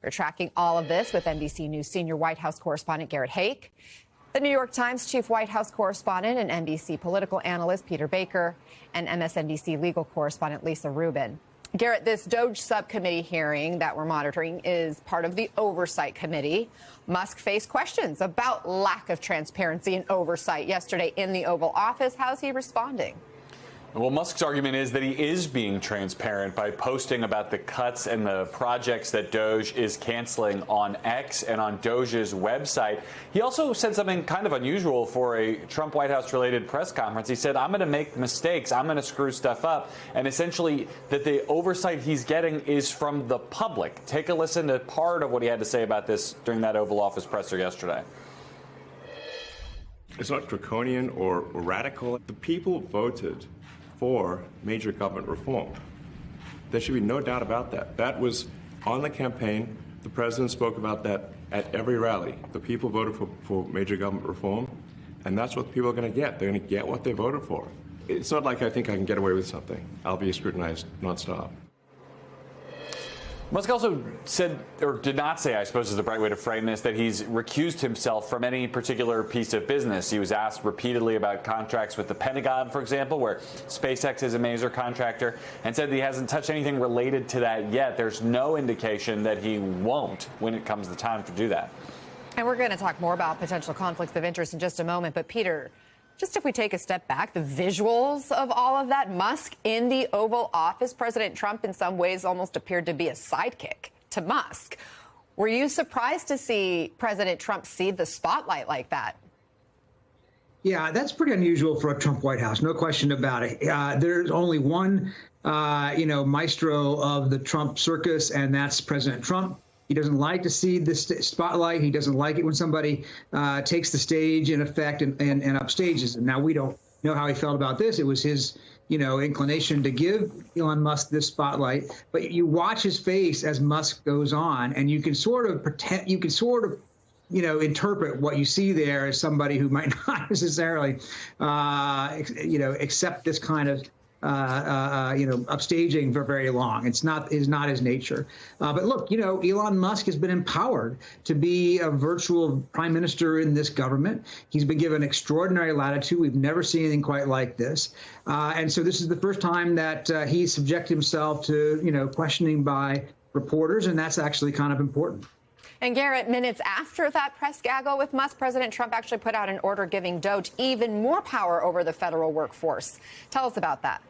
We're tracking all of this with NBC News senior White House correspondent Garrett Haake, the New York Times chief White House correspondent and NBC political analyst Peter Baker, and MSNBC legal correspondent Lisa Rubin. Garrett, this DOJ subcommittee hearing that we're monitoring is part of the Oversight Committee. Musk faced questions about lack of transparency and oversight yesterday in the Oval Office. How's he responding? Well, Musk's argument is that he is being transparent by posting about the cuts and the projects that DOJ is canceling on X and on DOJ's website. He also said something kind of unusual for a Trump White House-related press conference. He said, I'm going to make mistakes, I'm going to screw stuff up, and essentially that the oversight he's getting is from the public. Take a listen to part of what he had to say about this during that Oval Office presser yesterday. It's not draconian or radical. The people voted for major government reform. There should be no doubt about that. That was on the campaign. The president spoke about that at every rally. The people voted for major government reform, and that's what people are going to get. They're going to get what they voted for. It's not like I think I can get away with something. I'll be scrutinized nonstop. Musk also said, or did not say, I suppose is the right way to frame this, that he's recused himself from any particular piece of business. He was asked repeatedly about contracts with the Pentagon, for example, where SpaceX is a major contractor, and said that he hasn't touched anything related to that yet. There's no indication that he won't when it comes the time to do that. And we're going to talk more about potential conflicts of interest in just a moment. But, Peter, just if we take a step back, the visuals of all of that, Musk in the Oval Office, President Trump in some ways almost appeared to be a sidekick to Musk. Were you surprised to see President Trump cede the spotlight like that? Yeah, that's pretty unusual for a Trump White House, no question about it. There's only one, maestro of the Trump circus, and that's President Trump. He doesn't like to see the spotlight. He doesn't like it when somebody takes the stage, in effect, and upstages. And now we don't know how he felt about this. It was his, inclination to give Elon Musk this spotlight. But you watch his face as Musk goes on, and you can sort of interpret what you see there as somebody who might not necessarily, accept this kind of upstaging for very long. It's not his nature. But look, Elon Musk has been empowered to be a virtual prime minister in this government. He's been given extraordinary latitude. We've never seen anything quite like this. And so this is the first time that he subjected himself to, questioning by reporters. And that's actually kind of important. And Garrett, minutes after that press gaggle with Musk, President Trump actually put out an order giving DOJ even more power over the federal workforce. Tell us about that.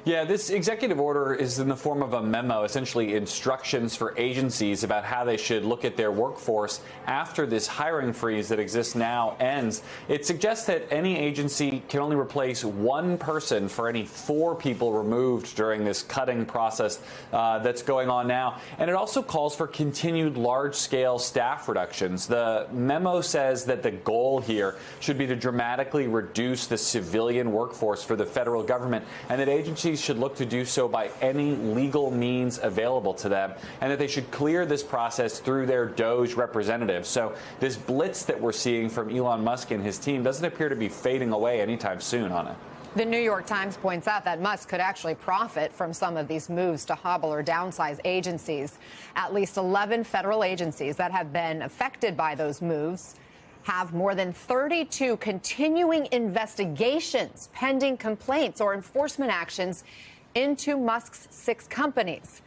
Yeah, this executive order is in the form of a memo, essentially instructions for agencies about how they should look at their workforce after this hiring freeze that exists now ends. It suggests that any agency can only replace one person for any 4 people removed during this cutting process that's going on now. And it also calls for continued large-scale staff reductions. The memo says that the goal here should be to dramatically reduce the civilian workforce for the federal government, and that agencies should look to do so by any legal means available to them, and that they should clear this process through their DOJ representatives. So this blitz that we're seeing from Elon Musk and his team doesn't appear to be fading away anytime soon on it. The New York Times points out that Musk could actually profit from some of these moves to hobble or downsize agencies. At least 11 federal agencies that have been affected by those moves have more than 32 continuing investigations, pending complaints or enforcement actions into Musk's 6 companies.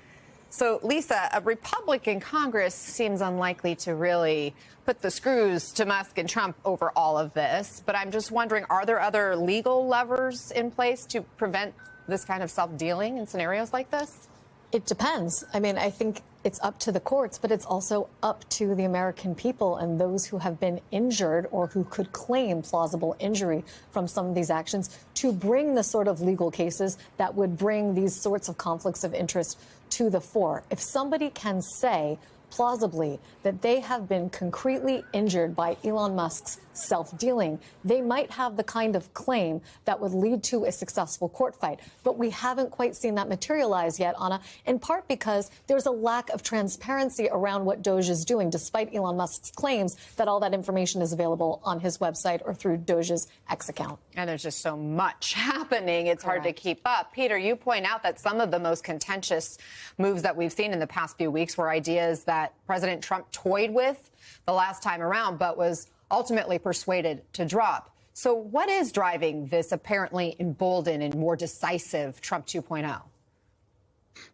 So, Lisa, a Republican Congress seems unlikely to really put the screws to Musk and Trump over all of this. But I'm just wondering, are there other legal levers in place to prevent this kind of self-dealing in scenarios like this? It depends. I mean, I think it's up to the courts, but it's also up to the American people and those who have been injured or who could claim plausible injury from some of these actions to bring the sort of legal cases that would bring these sorts of conflicts of interest to the fore. If somebody can say plausibly that they have been concretely injured by Elon Musk's self-dealing, they might have the kind of claim that would lead to a successful court fight. But we haven't quite seen that materialize yet, Anna, in part because there's a lack of transparency around what DOJ is doing, despite Elon Musk's claims that all that information is available on his website or through DOJ's X account. And there's just so much happening. It's hard to keep up. Peter, you point out that some of the most contentious moves that we've seen in the past few weeks were ideas that that President Trump toyed with the last time around, but was ultimately persuaded to drop. So what is driving this apparently emboldened and more decisive Trump 2.0?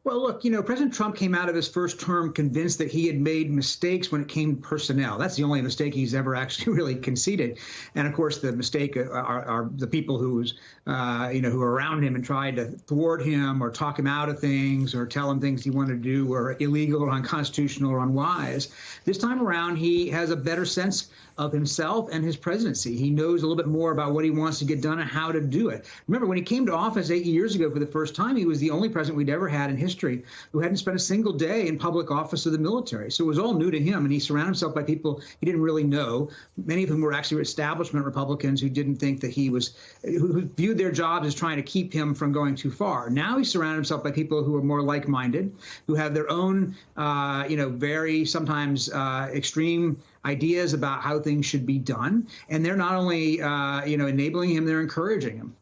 Well, look, President Trump came out of his first term convinced that he had made mistakes when it came to personnel. That's the only mistake he's ever actually really conceded. And of course, the mistake are the people who are around him and tried to thwart him or talk him out of things or tell him things he wanted to do were illegal or unconstitutional or unwise. This time around, he has a better sense of himself and his presidency. He knows a little bit more about what he wants to get done and how to do it. Remember, when he came to office 8 years ago for the first time, he was the only president we'd ever had in history who hadn't spent a single day in public office of the military. So it was all new to him, and he surrounded himself by people he didn't really know, many of whom were actually establishment Republicans who didn't think that who viewed their jobs as trying to keep him from going too far. Now he surrounded himself by people who are more like-minded, who have their own, very sometimes extreme ideas about how things should be done. And they're not only, enabling him, they're encouraging him.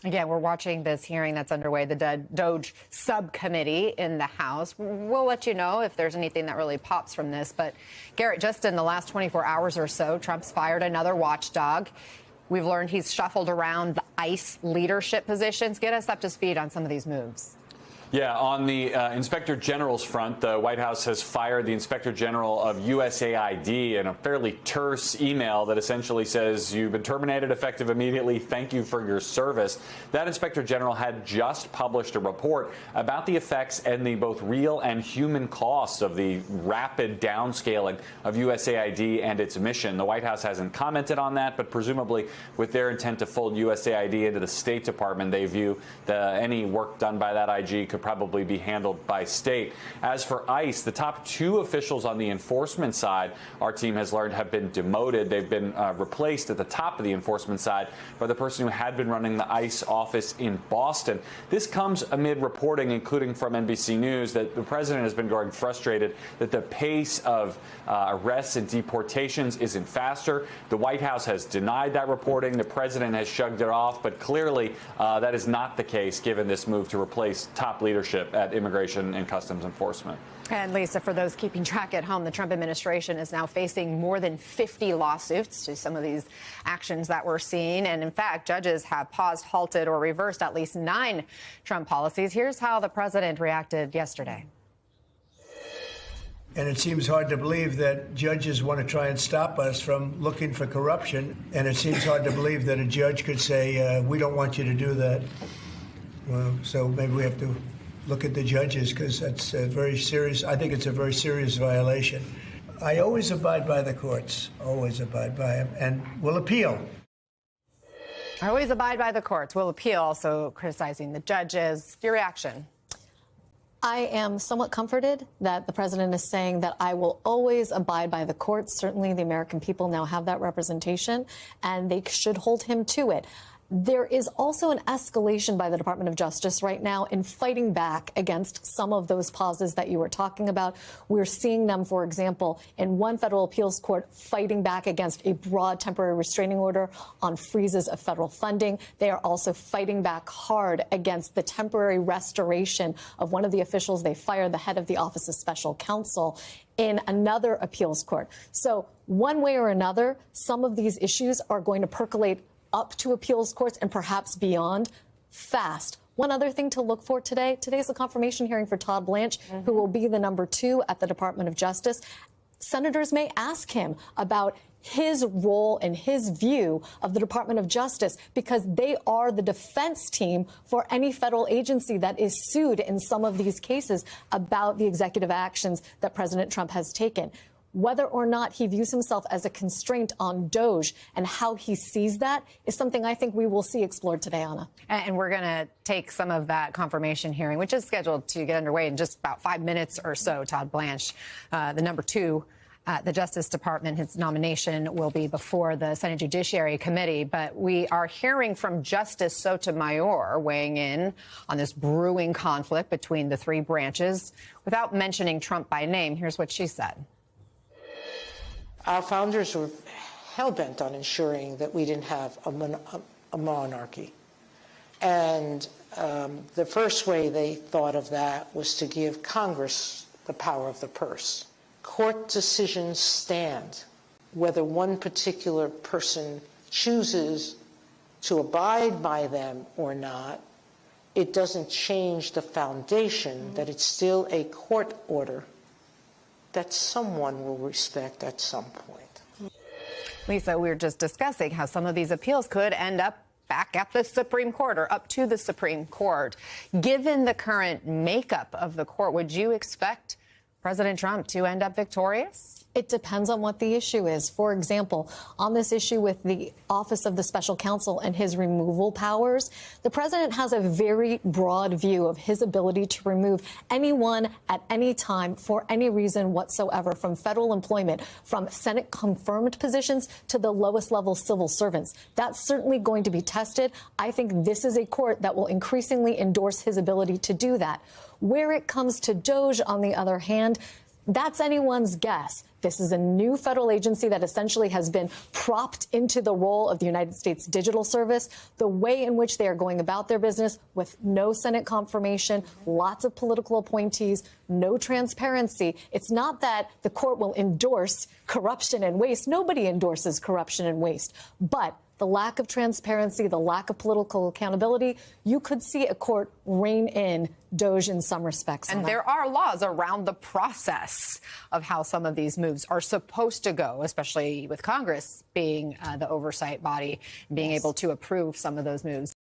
Again, we're watching this hearing that's underway, the DOJ subcommittee in the House. We'll let you know if there's anything that really pops from this. But, Garrett, just in the last 24 hours or so, Trump's fired another watchdog. We've learned he's shuffled around the ICE leadership positions. Get us up to speed on some of these moves. Yeah, on the Inspector General's front, the White House has fired the Inspector General of USAID in a fairly terse email that essentially says, you've been terminated effective immediately. Thank you for your service. That Inspector General had just published a report about the effects and the both real and human costs of the rapid downscaling of USAID and its mission. The White House hasn't commented on that, but presumably with their intent to fold USAID into the State Department, they view any work done by that IG could probably be handled by state. As for ICE, the top two officials on the enforcement side, our team has learned, have been demoted. They've been replaced at the top of the enforcement side by the person who had been running the ICE office in Boston. This comes amid reporting, including from NBC News, that the president has been growing frustrated that the pace of arrests and deportations isn't faster. The White House has denied that reporting. The president has shrugged it off, but clearly that is not the case given this move to replace top leadership at Immigration and Customs Enforcement. And Lisa, for those keeping track at home, the Trump administration is now facing more than 50 lawsuits to some of these actions that we're seeing. And in fact, judges have paused, halted, or reversed at least 9 Trump policies. Here's how the president reacted yesterday. And it seems hard to believe that judges want to try and stop us from looking for corruption. And it seems hard to believe that a judge could say, we don't want you to do that. Well, so maybe we have to look at the judges, because that's a very serious, I think it's a very serious violation. I always abide by the courts, always abide by them, and will appeal. I always abide by the courts, will appeal, also criticizing the judges. Your reaction? I am somewhat comforted that the president is saying that I will always abide by the courts. Certainly the American people now have that representation, and they should hold him to it. There is also an escalation by the Department of Justice right now in fighting back against some of those pauses that you were talking about. We're seeing them, for example, in one federal appeals court fighting back against a broad temporary restraining order on freezes of federal funding. They are also fighting back hard against the temporary restoration of one of the officials they fired, the head of the Office of Special Counsel, in another appeals court. So one way or another, some of these issues are going to percolate up to appeals courts and perhaps beyond fast. One other thing to look for today is the confirmation hearing for Todd Blanche, who will be the number 2 at the Department of Justice. Senators may ask him about his role and his view of the Department of Justice, because they are the defense team for any federal agency that is sued in some of these cases about the executive actions that President Trump has taken. Whether or not he views himself as a constraint on DOJ and how he sees that is something I think we will see explored today, Anna. And we're going to take some of that confirmation hearing, which is scheduled to get underway in just about 5 minutes or so. Todd Blanche, the number 2 at the Justice Department, his nomination will be before the Senate Judiciary Committee. But we are hearing from Justice Sotomayor weighing in on this brewing conflict between the 3 branches. Without mentioning Trump by name, here's what she said. Our founders were hell-bent on ensuring that we didn't have a monarchy. And the first way they thought of that was to give Congress the power of the purse. court decisions stand, whether one particular person chooses to abide by them or not, it doesn't change the foundation that it's still a court order that someone will respect at some point. Lisa, we were just discussing how some of these appeals could end up back at the Supreme Court or up to the Supreme Court. Given the current makeup of the court, would you expect President Trump to end up victorious? It depends on what the issue is. For example, on this issue with the Office of the Special Counsel and his removal powers, the president has a very broad view of his ability to remove anyone at any time for any reason whatsoever, from federal employment, from Senate confirmed positions to the lowest level civil servants. That's certainly going to be tested. I think this is a court that will increasingly endorse his ability to do that. Where it comes to DOJ, on the other hand, that's anyone's guess. This is a new federal agency that essentially has been propped into the role of the United States Digital Service. The way in which they are going about their business with no Senate confirmation, lots of political appointees, no transparency. It's not that the court will endorse corruption and waste. Nobody endorses corruption and waste. But the lack of transparency, the lack of political accountability, you could see a court rein in DOJ in some respects. And there are laws around the process of how some of these moves are supposed to go, especially with Congress being the oversight body, being able to approve some of those moves.